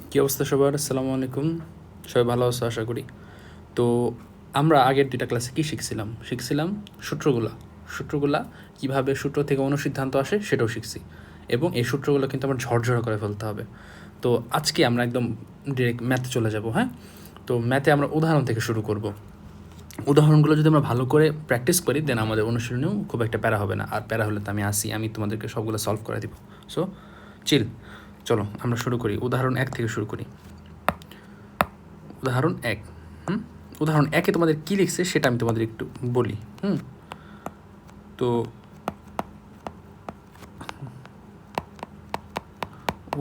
কী অবস্থা সবার? আসসালামু আলাইকুম। সবাই ভালো আছো আশা করি। তো আমরা আগের দুইটা ক্লাসে কী শিখছিলাম সূত্রগুলা কীভাবে সূত্র থেকে অনুসিদ্ধান্ত আসে সেটাও শিখছি, এবং এই সূত্রগুলো কিন্তু আমার ঝরঝরা করে ফেলতে হবে। তো আজকে আমরা একদম ডিরেক্ট ম্যাথে চলে যাব। হ্যাঁ, তো ম্যাথে আমরা উদাহরণ থেকে শুরু করব। উদাহরণগুলো যদি আমরা ভালো করে প্র্যাকটিস করি দেন আমাদের অনুশীলনেও খুব একটা প্যারা হবে না। আর প্যারা হলে তো আমি তোমাদেরকে সবগুলো সলভ করে দিব। সো চিল, চলো আমরা শুরু করি। উদাহরণ 1 থেকে শুরু করি। উদাহরণ 1। উদাহরণ 1-এ তোমাদের কী লিখছে সেটা আমি তোমাদের একটু বলি। তো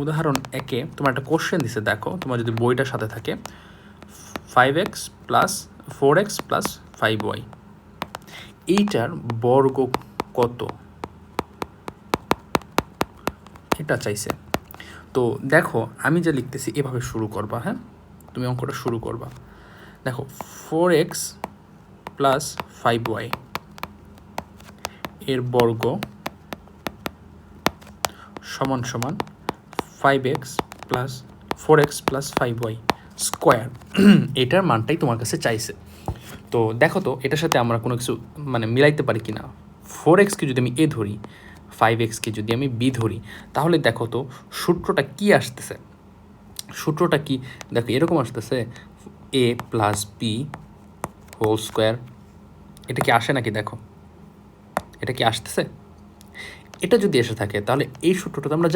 উদাহরণ 1-এ তোমার একটা কোশ্চেন দিছে, দেখো তোমার যদি বইটার সাথে থাকে 5x plus 4x plus 5y, এইটার বর্গ কত, এটা চাইছে। তো দেখো আমি যা লিখতেছি এভাবে শুরু করবা। হ্যাঁ, তুমি অঙ্কটা শুরু করবা। দেখো 4x প্লাস 5y এর বর্গ সমান সমান 5x plus 4x plus 5y square. এটার মানটাই তোমার কাছে চাইছে। তো দেখো তো এটার সাথে আমরা কোনো কিছু মিলাইতে পারি কি না। 4xকে যদি আমি এ ধরি, 5xকে যদি আমি বি ধরি, তাহলে দেখো তো সূত্রটা কি আসতেছে। সূত্রটা কি দেখো, এরকম আসতেছে এ প্লাস বি হোল স্কোয়ার। এটা কি আসে নাকি? দেখো এটা কি আসতেছে? এটা যদি এসে থাকে তাহলে এই সূত্রটা তো আমরা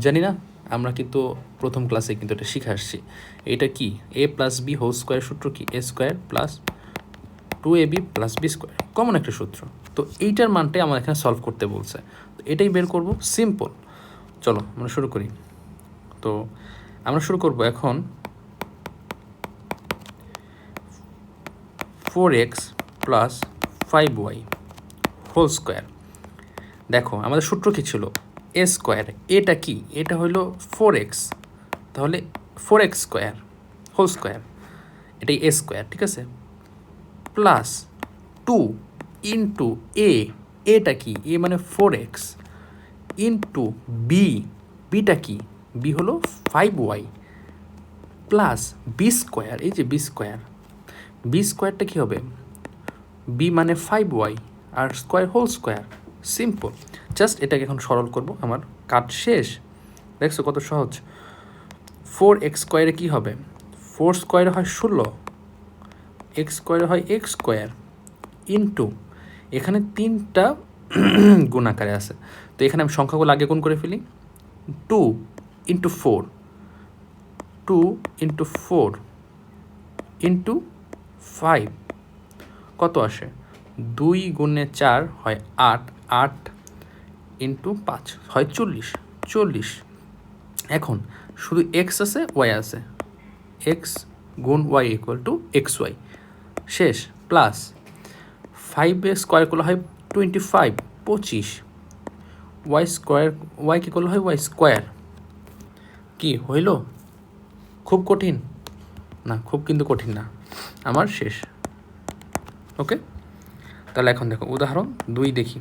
জানি না। আমরা কিন্তু প্রথম ক্লাসে কিন্তু এটা শিখে আসছি। এটা কি A plus B whole square সূত্র কি A square plus 2ab plus B square, common একটা সূত্র। তো এইটার মানটাই আমার এখানে সলভ করতে বলছে। তো এটাই বের করব, সিম্পল। চলো আমরা শুরু করি। তো আমরা শুরু করব এখন 4x plus 5y whole square. দেখো আমাদের সূত্র কী ছিল? এ স্কোয়ার। এটা কি? এটা হলো 4x, তাহলে 4x স্কোয়ার হোল স্কোয়ার, এটাই এ স্কোয়ার, ঠিক আছে, প্লাস 2 ইন্টু এ, এটা কি? এ মানে 4x, ইন্টু বি, বিটা কি? বি হলো 5y, প্লাস বি স্কোয়ার, এই যে বি স্কোয়ার, বি স্কোয়ারটা কী হবে? বি মানে 5y আর square whole square, simple. Just এটাকে এখন সরল করব, আমার কাজ শেষ। দেখছো কত সহজ। 4x স্কোয়ারে কী হবে? 4 স্কোয়ারে হয় 16, এক্স স্কোয়ারে হয় এক্স স্কোয়ার, ইন্টু এখানে 3টা গুণ আকারে আছে, তো এখানে আমি সংখ্যাগুলো আগে গুণ করে ফেলি। 2 ইন্টু 4, 2 ইন্টু 4 ইন্টু 5 কত আসে? 2 গুণে 4 হয় 8, 8 ইন্টু 5 হয় 40। এখন শুধু এক্স আছে ওয়াই আছে, এক্স গুণ Y equal to X Y, শেষ। প্লাস 5 স্কোয়ার করলে হয় 25, 25, ওয়াই স্কোয়ার, ওয়াই কী করলে হয় ওয়াই স্কোয়ার। কি হইল? খুব কঠিন না, খুব কিন্তু কঠিন না, আমার শেষ। ওকে, তাহলে এখন দেখো উদাহরণ 2 দেখি।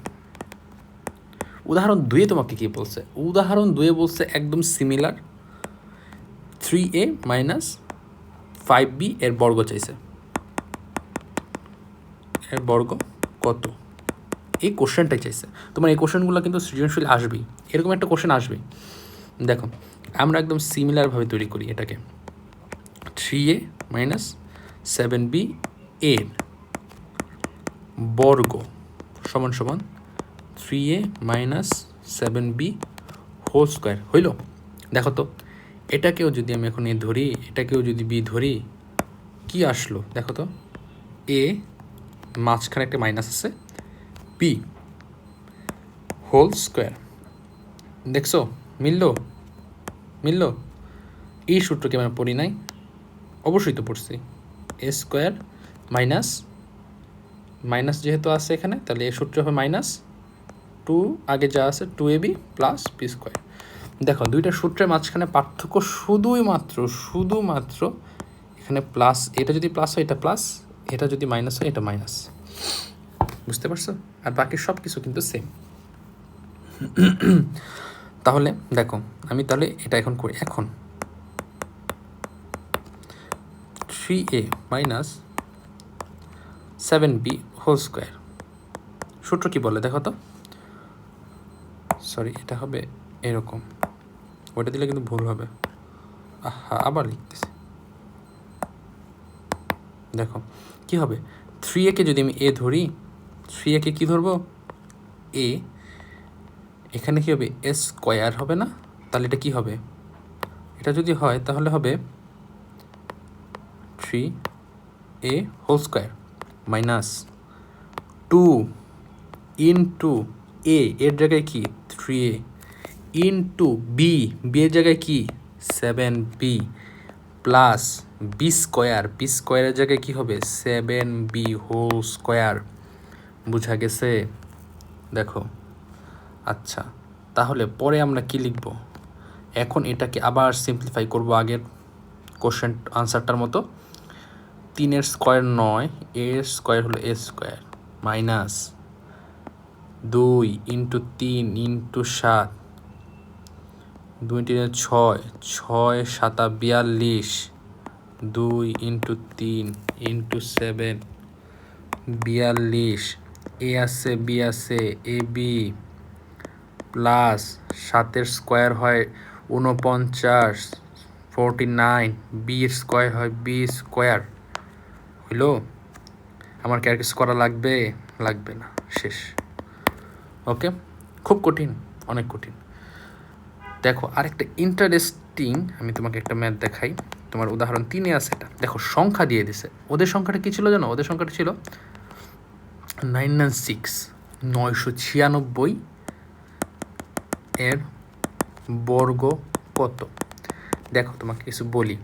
উদাহরণ 2-এ তোমাকে কী বলছে? উদাহরণ 2-এ বলছে একদম সিমিলার, 3a মাইনাস 5b এর বর্গ চাইছে। এর বর্গ কত, এই কোশ্চেনটাই চাইছে। তোমার এই কোশ্চেনগুলো কিন্তু সৃজনশীল আসবেই, এরকম একটা কোশ্চেন আসবেই। দেখো আমরা একদম সিমিলারভাবে তৈরি করি এটাকে। 3a মাইনাস 7b এর বর্গ সমান সমান 3a minus 7b whole square হইল। দেখো তো এটাকেও যদি আমি এখন এ ধরি, এটাকেও যদি বি ধরি, কি আসলো দেখো তো? এ মাঝখানে একটা মাইনাস আছে, বি হোল স্কোয়ার। দেখছো মিললো? এই সূত্রকে আমরা পড়ি নাই? অবশ্যই তো পড়ছি। এ স্কোয়ার মাইনাস মাইনাস যেহেতু আছে এখানে, তাহলে এই সূত্র হবে মাইনাস 2 আগে যা আছে 2ab প্লাস বি স্কোয়ার। দেখো দুইটা সূত্রের মাঝখানে পার্থক্য শুধুমাত্র এখানে প্লাস, এটা যদি প্লাস হয় এটা প্লাস, এটা যদি মাইনাস হয় এটা মাইনাস। বুঝতে পারছো? আর বাকি সব কিছু কিন্তু সেম। তাহলে দেখো আমি তাহলে এটা এখন করি। এখন 3a minus 7b whole square. সূত্র কি বলে দেখো তো, সরি এটা হবে এরকম, ওইটা দিলে কিন্তু ভুল হবে। আবার লিখতেছি, দেখো কি হবে, 3a কে যদি আমি এ ধরি, 3a কে কি ধরবো এ, এখানে কি হবে এ স্কোয়ার হবে না, তাহলে এটা কি হবে, এটা যদি হয় তাহলে হবে 3a whole square minus 2 into এর জায়গায় কি 3a ইন্টু বি এর জায়গায় কি 7b প্লাস বি স্কোয়ারের জায়গায় কি হবে 7b হোল স্কোয়ার। বুঝা গেছে? দেখো আচ্ছা, তাহলে পরে আমরা কি লিখব, এখন এটাকে আবার সিম্পলিফাই করব আগের কোশ্চেন আনসারটার মতো। 3 স্কোয়ার 9, এর স্কোয়ার হলো A square minus 2 into 3 into 7, 2 3 6, 6 7 42, 2 into 3 into 7 42, A আছে বি আছে এ বি প্লাস 7 স্কোয়ার হয় 49, 49, বির স্কোয়ার হয় বি স্কোয়ার। হইল? আমার কি আর কিছু করা লাগবে? লাগবে না, শেষ। ওকে, খুব কঠিন, অনেক কঠিন। দেখো আরেকটা ইন্টারেস্টিং, আমি তোমাকে একটা ম্যাথ দেখাই। তোমার উদাহরণ 3-এ আছে এটা, দেখো সংখ্যা দিয়ে দিছে। ওদের সংখ্যাটা কী ছিল জানো? ওদের সংখ্যাটা ছিল 996 এর বর্গ কত? দেখো তোমাকে কিছু বলি,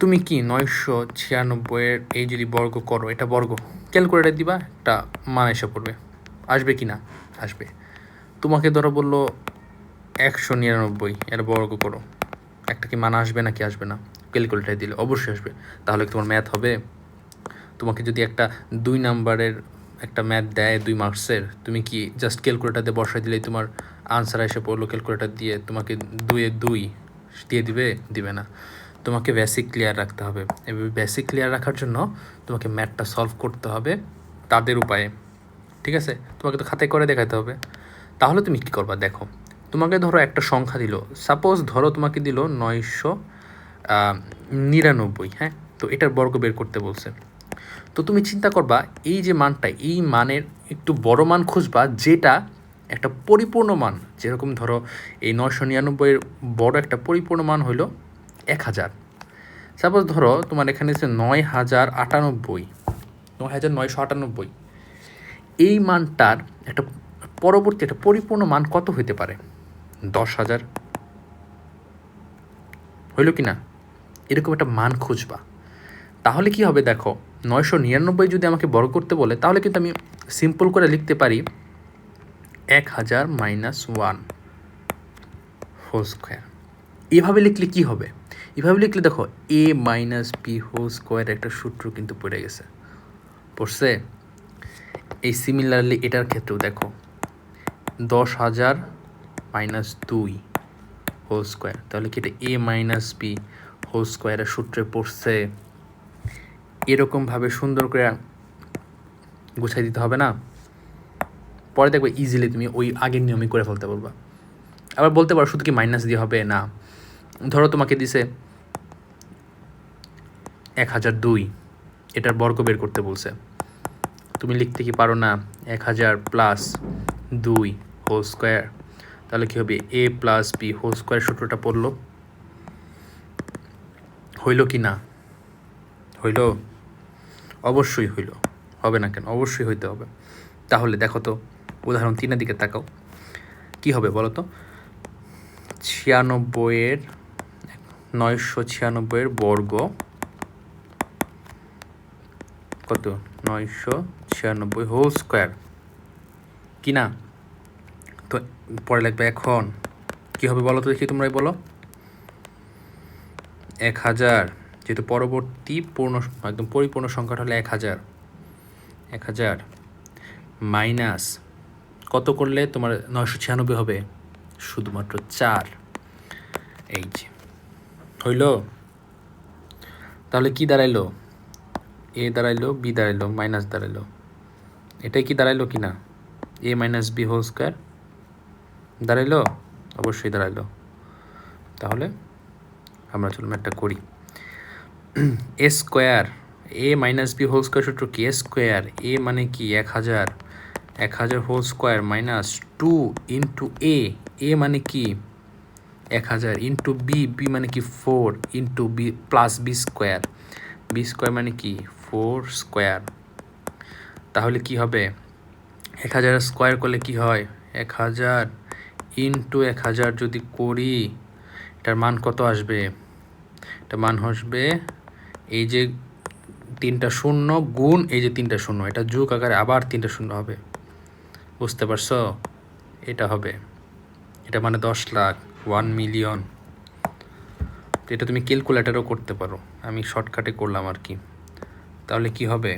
তুমি কি 996 এই যদি বর্গ করো, এটা বর্গ ক্যালকুলেটার দিবা, একটা মান এসে পড়বে, আসবে কি না? আসবে। তোমাকে ধরো বললো 199 এর বর্গ করো, একটা কি মান আসবে নাকি আসবে না? ক্যালকুলেটার দিলে অবশ্যই আসবে। তাহলে তোমার ম্যাথ হবে? তোমাকে যদি একটা 2 নাম্বারের একটা ম্যাথ দেয় 2 মার্কসের, তুমি কি জাস্ট ক্যালকুলেটার দিয়ে বসাই দিলেই তোমার আনসার এসে পড়লো? ক্যালকুলেটার দিয়ে তোমাকে 2-এ 2 দিয়ে দিবে না। তোমাকে বেসিক ক্লিয়ার রাখতে হবে। এভাবে বেসিক ক্লিয়ার রাখার জন্য তোমাকে ম্যাথটা সলভ করতে হবে তাদের উপায়ে, ঠিক আছে? তোমাকে তো খাতায় করে দেখাতে হবে। তাহলে তুমি কী করবা, দেখো তোমাকে ধরো একটা সংখ্যা দিল, সাপোজ ধরো তোমাকে দিল 999, হ্যাঁ? তো এটার বর্গ বের করতে বলছে। তো তুমি চিন্তা করবা এই যে মানটা, এই মানের একটু বড় মান খুঁজবা, যেটা একটা পরিপূর্ণ মান। যেরকম ধরো এই 999-এর বড় একটা পরিপূর্ণ মান হইল 1000। সাপোজ ধরো তোমার এখানে হচ্ছে 9998, এই মানটার একটা পরবর্তী একটা পরিপূর্ণ মান কত হইতে পারে? 10,000। হইল কি না? এরকম একটা মান খুঁজবা। তাহলে কি হবে দেখো, 999 যদি আমাকে বর্গ করতে বলে, তাহলে কিন্তু আমি সিম্পল করে লিখতে পারি 1000 - 1 হোল স্কোয়ার। এভাবে লিখলে কি হবে? এভাবে লিখলে দেখো a - b হোল স্কোয়ার একটা সূত্র কিন্তু পড়ে গেছে, পড়ছে। এই সিমিলারলি এটার ক্ষেত্রেও দেখো 10,000 - 2 হোল স্কোয়ার, তাহলে কি এটা a - b হোল স্কোয়ারের সূত্রে পড়ছে। এরকমভাবে সুন্দর করে গুছাই দিতে হবে না? পরে দেখবে ইজিলি তুমি ওই আগের নিয়মই করে ফেলতে পারবা। আবার বলতে পারো শুধু কি মাইনাস দিয়ে হবে? না, ধরো তোমাকে দিছে 1002, এটার বর্গ বের করতে বলছে, তুমি লিখতে কি পারো না 1000 + 2 হোল স্কোয়ার? তাহলে কী হবে a + b হোল স্কোয়ার সূত্রটা পড়লো। হইল কি না? হইল? অবশ্যই হইল, হবে না কেন? অবশ্যই হইতে হবে। তাহলে দেখো তো উদাহরণ 3-এর দিকে তাকাও, কি হবে বলো তো? 996-এর বর্গ কত? 996 হোল স্কোয়ার, কি না? তো পরে লাগবে এখন কি হবে বলো তো, দেখি তোমরাই বলো। 1000, যেহেতু পরবর্তী একদম পরিপূর্ণ সংখ্যাটা হলো 1000 মাইনাস কত করলে তোমার 996 হবে? শুধুমাত্র 4। এই যে হইল। তাহলে কি দাঁড়াইলো? এ দাঁড়াইলো, বি দাঁড়াইলো, মাইনাস দাঁড়াইলো। এটাই কি দাঁড়াইলো কি না? A minus B whole square দাঁড়াইলো? অবশ্যই দাঁড়াইলো। তাহলে আমরা চলুন একটা করি। A square, A minus B whole square সূত্র কি? এ স্কোয়ার, এ মানে কি 1000, 1000 whole square minus 2 into A মানে কি 1000 ইন্টু বি, বি মানে কি 4 into B plus B square, B square মানে কি 4 স্কোয়ার। তাহলে কি হবে? 1000 স্কোয়ার করলে কি হয়? 1000 ইন্টু 1000 যদি করি, এটার মান কত আসবে? এটা মান আসবে এই যে 3টা শূন্য গুণ এই যে 3টা শূন্য, এটা যোগ আকারে আবার 3টা শূন্য হবে। বুঝতে পারছো? এটা হবে, এটা মানে 10 লাখ, 1 মিলিয়ন। এটা তুমি ক্যালকুলেটারও করতে পারো, আমি শর্টকাটে করলাম আর কি। তাহলে কি হবে?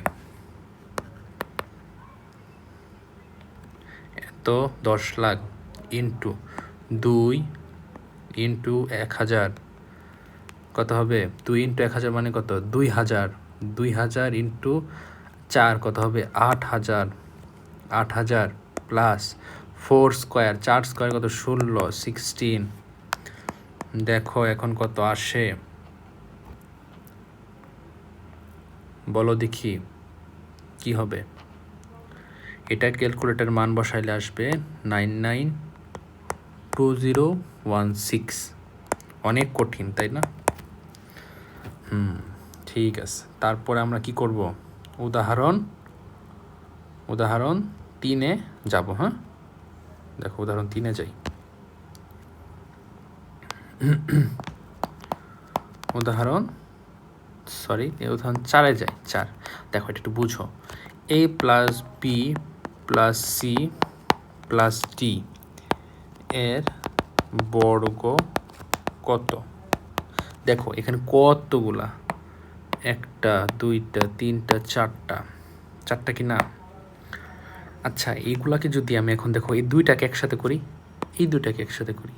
তো 10 লাখ ইন্টু 2 ইন্টু 1000 কত হবে? 2 ইন্টু 1000 মানে কত? 2000, 2000 ইন্টু 4 কত হবে? 8000, 8000 প্লাস 4 স্কোয়ার, 4 স্কোয়ার কত? 16, 16। দেখো এখন কত আসে, বলো দেখি কি হবে। এটা ক্যালকুলেটর মান বসাইলে আসবে 992016। অনেক কঠিন তাই না? ঠিক আছে, তারপরে আমরা কি করব? উদাহরণ 3-এ যাব। হ্যাঁ, দেখো উদাহরণ 3-এ যাই। উদাহরণ 4-এ যাই। 4, দেখো এটা একটু বুঝো। A plus B plus C plus D এর বর্গ কত? দেখো এখানে কতগুলা, 1টা 2টা 3টা 4টা কি না? আচ্ছা, এইগুলাকে যদি আমি এখন দেখো এই 2টাকে একসাথে করি, এই 2টাকে একসাথে করি,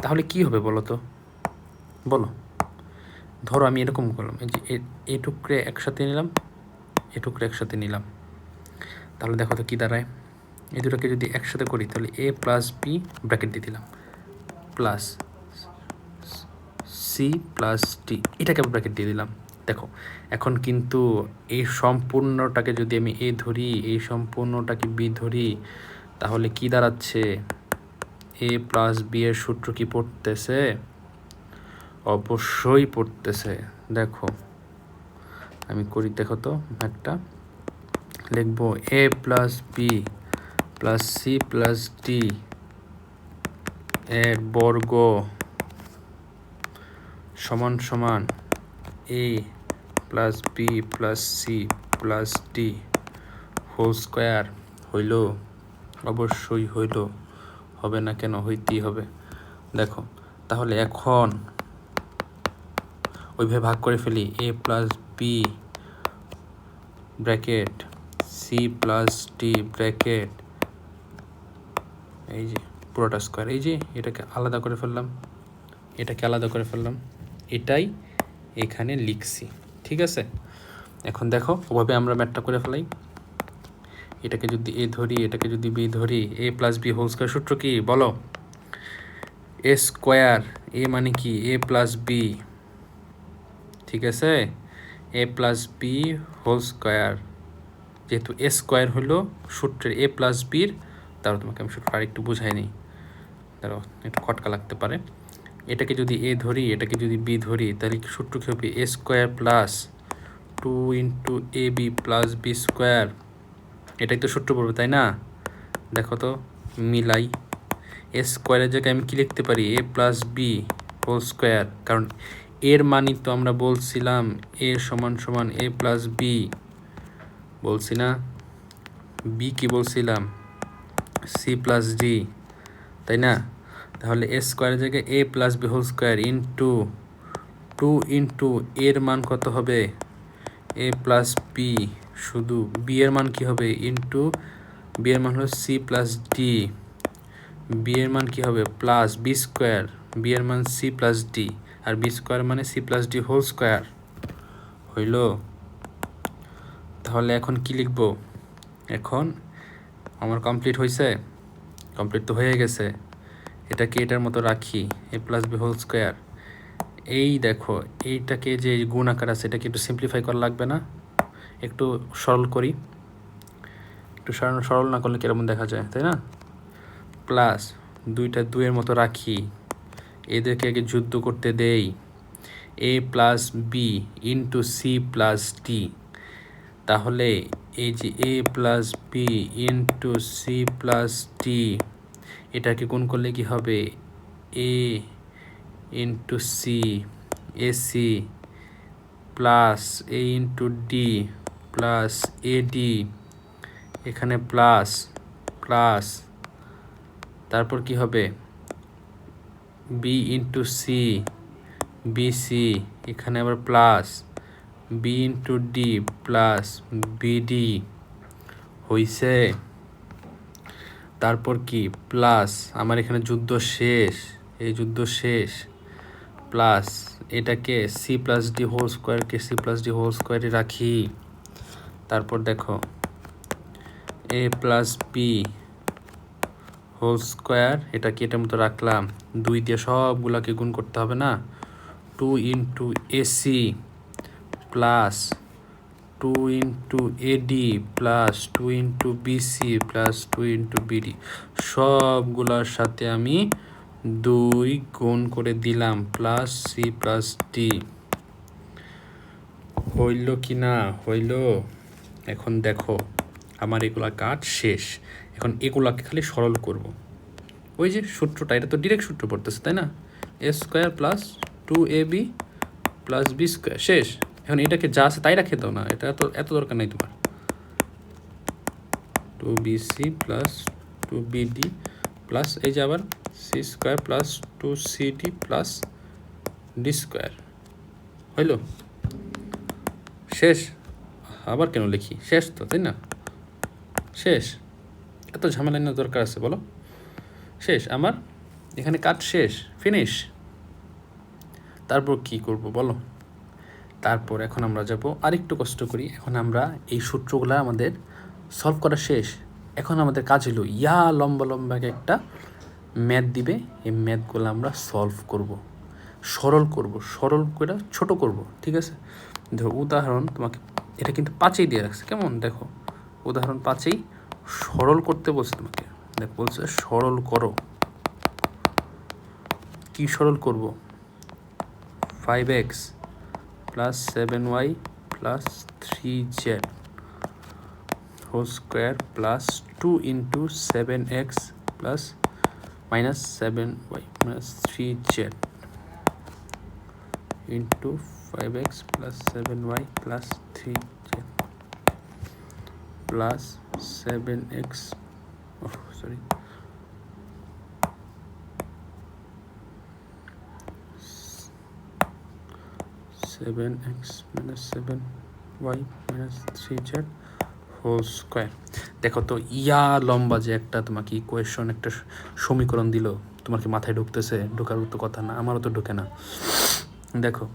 তাহলে কি হবে বলো তো? বলো। ধরো আমি এরকম করলাম, এই যে এটুকরে একসাথে নিলাম, এটুকরে একসাথে নিলাম, তাহলে দেখো তো কী দাঁড়ায়। এই দুটোকে যদি একসাথে করি তাহলে এ প্লাস বি ব্র্যাকেট দিয়ে দিলাম প্লাস সি প্লাস ডি, এটাকে ব্র্যাকেট দিয়ে দিলাম। দেখো এখন কিন্তু এই সম্পূর্ণটাকে যদি আমি এ ধরি, এই সম্পূর্ণটাকে বি ধরি, তাহলে কি দাঁড়াচ্ছে? এ প্লাস বি এর সূত্র কি পড়তেছে? অবশ্যই পড়তেছে। দেখো আমি করি, দেখো তো একটা লিখবো, A plus B plus C plus D এর বর্গ সমান সমান A plus B plus C plus D whole square হইল? অবশ্যই হইল, হবে না কেন? হইতেই হবে। দেখো তাহলে এখন ওইভাবে ভাগ করে ফেলি, A plus B bracket C plus D bracket, এই যে পুরোটা স্কোয়ার, এই যে এটাকে আলাদা করে ফেললাম, এটাকে আলাদা করে ফেললাম, এটাই এখানে লিখছি। ঠিক আছে, এখন দেখো ওভাবে আমরা ম্যাথটা করে ফেলাই। এটাকে যদি এ ধরি, এটাকে যদি বি ধরি, এ প্লাস বি হোল স্কোয়ার সূত্র কি বলো? এ স্কোয়ার, এ মানে কি এ প্লাস বি, ঠিক আছে, এ প্লাস বি হোল স্কোয়ার, যেহেতু এ স্কোয়ার হলো সূত্রের এ প্লাস বির, তারও তোমাকে আমি সূত্র আর একটু বুঝাই নিই, তারও একটু খটকা লাগতে পারে। এটাকে যদি এ ধরি, এটাকে যদি বি ধরি, তাহলে সূত্র কী হবে? A square plus 2 into A B plus B square, এটাই তো সূত্র পড়বে তাই না? দেখো তো মিলাই, এ স্কোয়ারের জায়গায় আমি কী লিখতে পারি? এ প্লাস বি হোল স্কোয়ার, কারণ এর মানই তো আমরা বলছিলাম এ সমান সমান এ প্লাস বি, বলছি না? বি কি বলছিলাম? সি প্লাস ডি, তাই না? তাহলে এ স্কোয়ারের জায়গায় A plus B whole square into 2 into এর মান কত হবে? এ প্লাস বি, শুধু বি এর মান কি হবে? ইন্টু বি এর মান হলো সি প্লাস ডি, বি এর মান কি হবে? প্লাস বি স্কোয়ার, বি এর মান সি প্লাস ডি, আর বি স্কোয়ার মানে C plus D whole square হইল। তাহলে এখন কি লিখব? এখন আমার কমপ্লিট হয়েছে, কমপ্লিট তো হয়ে গেছে। এটাকে এটার মতো রাখি, এ প্লাস বি হোল স্কোয়ার। এই দেখো এইটাকে যে গুণ আকার আছে এটাকে একটু সিম্পলিফাই করা লাগবে না? একটু সরল করি, একটু সরল না করলে কীরকম দেখা যায়, তাই না? প্লাস দুইটা দুইয়ের মতো রাখি, এদেরকে আগে যুদ্ধ করতে দেই। A plus B into C plus D, তাহলে এই যে A plus B into C plus D, এটাকে গুণ করলে কি হবে? A into C, AC plus A into D plus AD, এখানে প্লাস প্লাস, তারপর কি হবে? বি ইন্টু সি, বিসি, এখানে আবার plus B into D plus BD হইছে। তারপর কি প্লাস, আমার এখানে যুদ্ধ শেষ, এই যুদ্ধ শেষ, প্লাস এটাকে সি প্লাস ডি হোল স্কোয়ারকে সি প্লাস ডি হোল স্কোয়ারে রাখি। তারপর দেখো A plus B whole square, এটাকে এটার মতো রাখলাম, 2 দিয়ে সবগুলাকে গুণ করতে হবে না? 2 into AC plus 2 into AD plus 2 into BC plus 2 into BD, সবগুলার সাথে আমি 2 গুণ করে দিলাম, প্লাস সি প্লাস ডি। হইল কি না? হইল। এখন দেখো আমার এগুলা কাজ শেষ, এখন এগুলাকে খালি সরল করব। ওই যে সূত্রটা, এটা তো ডিরেক্ট সূত্র পড়তেছে, তাই না? A square plus 2ab plus B square, শেষ। এখন এটাকে যা আছে তাই রাখে দাও না, এটা তো এত দরকার নেই তোমার। 2bc প্লাস 2bd প্লাস এই যে আবার C square plus 2cd plus D square, হইল? শেষ। আবার কেন লিখি? শেষ তো, তাই না? শেষ, এত ঝামেলা নেওয়ার দরকার আছে বলো? শেষ, আমার এখানে কাজ শেষ, ফিনিশ। তারপর কি করব বলো? তারপর এখন আমরা যাব আরেকটু কষ্ট করি। এখন আমরা এই সূত্রগুলো আমাদের সলভ করা শেষ। এখন আমাদের কাজ হলো লম্বা লম্বা একটা ম্যাথ দিবে, এই ম্যাথগুলো আমরা সলভ করব, সরল করব, সরল করে ছোট করব, ঠিক আছে? দেখো উদাহরণ তোমাকে, এটা কিন্তু 5এই দিয়ে রাখছে, কেমন দেখো, উদাহরণ 5এই সরল করতে বলছে তোমাকে। দেখ বলছে সরল করো, কি সরল করব? 5x plus 7y plus 3z whole square plus 2 into 7x plus minus 7y minus 3z into 5x plus 7y plus 3z plus 7x, sorry, 7x minus 7y minus 3z whole square. দেখো তো লম্বা যে একটা তোমাকে equation, একটা সমীকরণ দিল, তোমার কি মাথায় ঢুকতেছে? ঢোকার তো কথা না, আমারও তো ঢুকে না। দেখো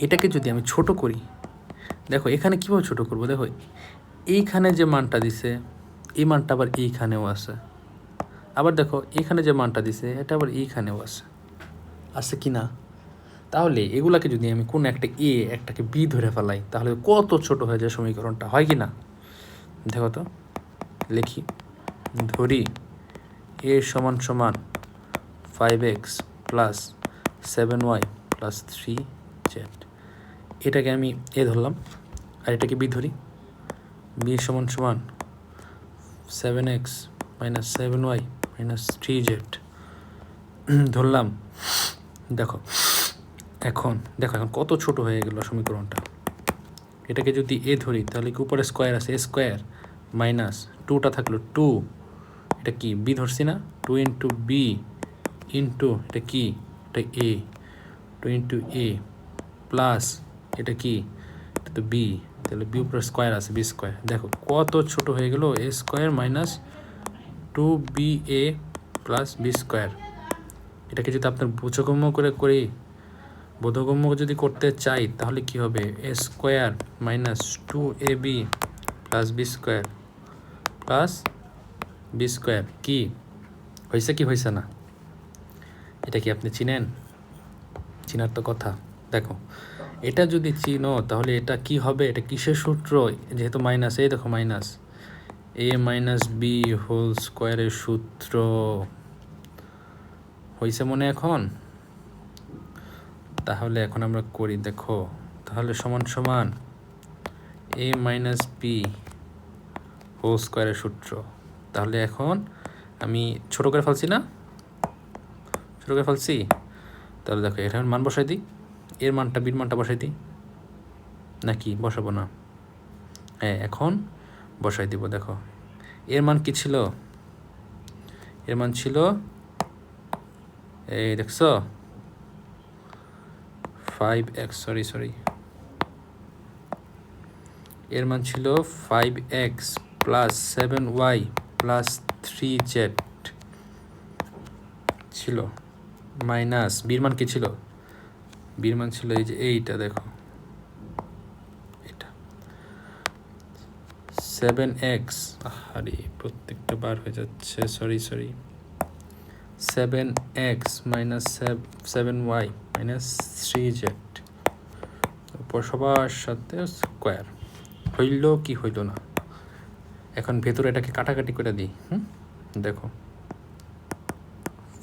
এটাকে যদি আমি ছোট করি, দেখো এখানে কীভাবে ছোট করব? দেখো এইখানে যে মানটা দিছে এই মানটা আবার এইখানেও আছে, আবার দেখো এখানে যে মানটা দিছে এটা আবার এইখানেও আছে কি না? তাহলে এগুলাকে যদি আমি কোন একটা এ একটাকে বি ধরে ফেলাই, তাহলে কত ছোট হয়ে যায় সমীকরণটা, হয় কি না? দেখো তো লিখি, ধরি এ সমান সমান 5x plus 7y plus 3z, এটাকে আমি এ ধরলাম, আর এটাকে বি ধরি। বি সমান সমান 7x minus 7y minus 3z ধরলাম। দেখো এখন কত ছোট হয়ে গেল সমীকরণটা। এটাকে যদি এ ধরি তাহলে কি উপরে স্কোয়ার আছে, এ স্কোয়ার মাইনাস 2টা থাকলো 2, এটা কি বি ধরছি না, 2 ইন্টু বি ইন্টু এটা কি, এটা এ, 2 ইন্টু এ প্লাস এটা কি, এটা তো বি, তাহলে বি উপরে স্কোয়ার আছে বি স্কোয়ার। দেখো কত ছোট হয়ে গেল, A square minus 2ba plus B square. এটাকে যদি আপনার বোঝগম্য করে করি বোধগম্য যদি করতে চাই তাহলে কি হবে, A square minus 2ab plus B square plus B square. কি হয়েছে কি হয়েছে না? এটা কি আপনি চিনেন? চিনার তো কথা। দেখো এটা যদি চিনো তাহলে এটা কি হবে, এটা কিসের সূত্র? যেহেতু মাইনাস, এই দেখো মাইনাস এ মাইনাস বি হোল স্কোয়ারের সূত্র হয়েছে মনে এখন? তাহলে এখন আমরা করি, দেখো তাহলে সমান সমান এ মাইনাস বি হোল স্কোয়ারের সূত্র। তাহলে এখন আমি ছোটো করে ফেলছি না, ছোটো করে ফেলছি। তাহলে দেখো এখানে মান বসাই দিই, এর মানটা বির মানটা বসাই দিই, নাকি বসাবো না? হ্যাঁ এখন বসাই দিব। দেখো এর মান কি ছিল, এর মান ছিল এই দেখছো 5x, সরি এর মান ছিল 5x plus 7y plus 3z ছিল, মাইনাস বির মান কি ছিল, বির মান ছিল এই যে এইটা, দেখো এটা 7x, আরে প্রত্যেকটা বার হয়ে যাচ্ছে, sorry 7x minus 7y minus 3z উপর সবার সাথে স্কোয়ার। হইল কি হইল না? এখন ভেতরে এটাকে কাটাকাটি করে দিই। দেখো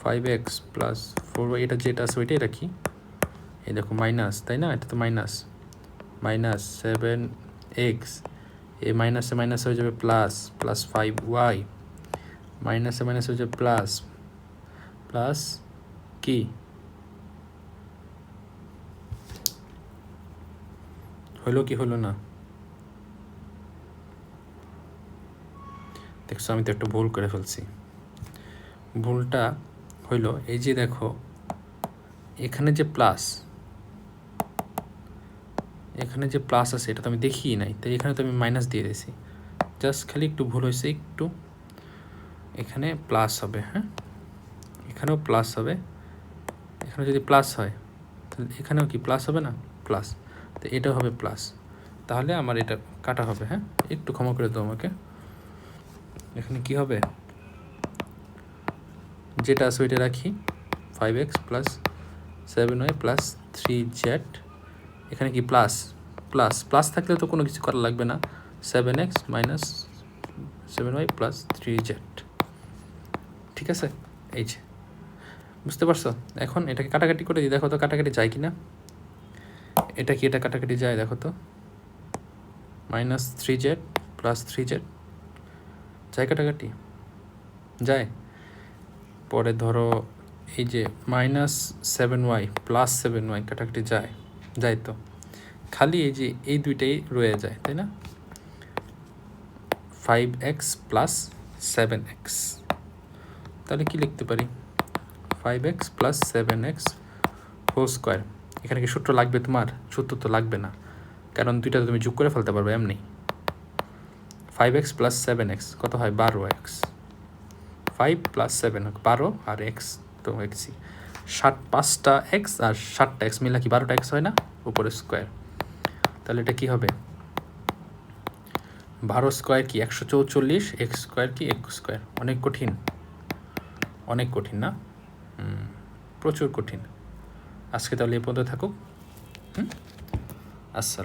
5x প্লাস 4y, এটা যেটা আছে ওইটাই রাখি। এই দেখো মাইনাস, তাই না? এটা তো মাইনাস 7x, এই মাইনাসে মাইনাস হয়ে যাবে প্লাস, প্লাস 5y মাইনাসে মাইনাস হয়ে যাবে প্লাস, প্লাস কি হইলো কি হলো না? দেখছো আমি তো একটু ভুল করে ফেলছি। ভুলটা হইলো এই যে দেখো এখানে যে প্লাস, এখানে যে প্লাস আছে এটা তো আমি দেখিই নাই, তাই এখানে তো আমি মাইনাস দিয়ে দিয়েছি। জাস্ট খালি একটু ভুল হয়েছে একটু, এখানে প্লাস হবে, হ্যাঁ এখানেও প্লাস হবে। এখানে যদি প্লাস হয় তাহলে এখানেও কি প্লাস হবে না? প্লাস, তো এটাও হবে প্লাস। তাহলে আমার এটা কাটা হবে, হ্যাঁ একটু ক্ষমা করে দাও আমাকে। এখানে কি হবে, যেটা আছে ওইটা রাখি, 5x plus 7y plus 3z। এখানে কি প্লাস, প্লাস প্লাস থাকলে তো কোনো কিছু করা লাগবে না, 7x minus 7y plus 3z। ঠিক আছে, এই যে বুঝতে পারছো? এখন এটাকে কাটাকাটি করে দিই, দেখো তো কাটাকাটি যায় কি না। এটা কি, এটা কাটাকাটি যায়, দেখো তো মাইনাস 3z প্লাস 3z যায়, কাটাকাটি যায়। পরে ধরো এই যে মাইনাস 7y প্লাস 7y কাটাকাটি যায়, যায় তো খালি এই যে এই দুইটাই রয়ে যায়, তাই না? 5x প্লাস 7x, তাহলে কি লিখতে পারি, 5x plus 7x whole square. এখানে কি সূত্র লাগবে তোমার? সূত্র তো লাগবে না, কারণ দুইটা তুমি যোগ করে ফেলতে পারবে এমনি। 5x প্লাস 7x কত হয়, 12x। 5 প্লাস 7 12 আর x তো xই, 5টা x আর 7টা x মিলা কি 12টা x হয় না, উপরে স্কোয়ার। তাহলে এটা কি হবে, 12 স্কোয়ার কি 144, x স্কোয়ার কি x স্কোয়ার। অনেক কঠিন, অনেক কঠিন না? প্রচুর কঠিন। আজকে তাহলে এই পর্যন্ত থাকুক। আসসালাম।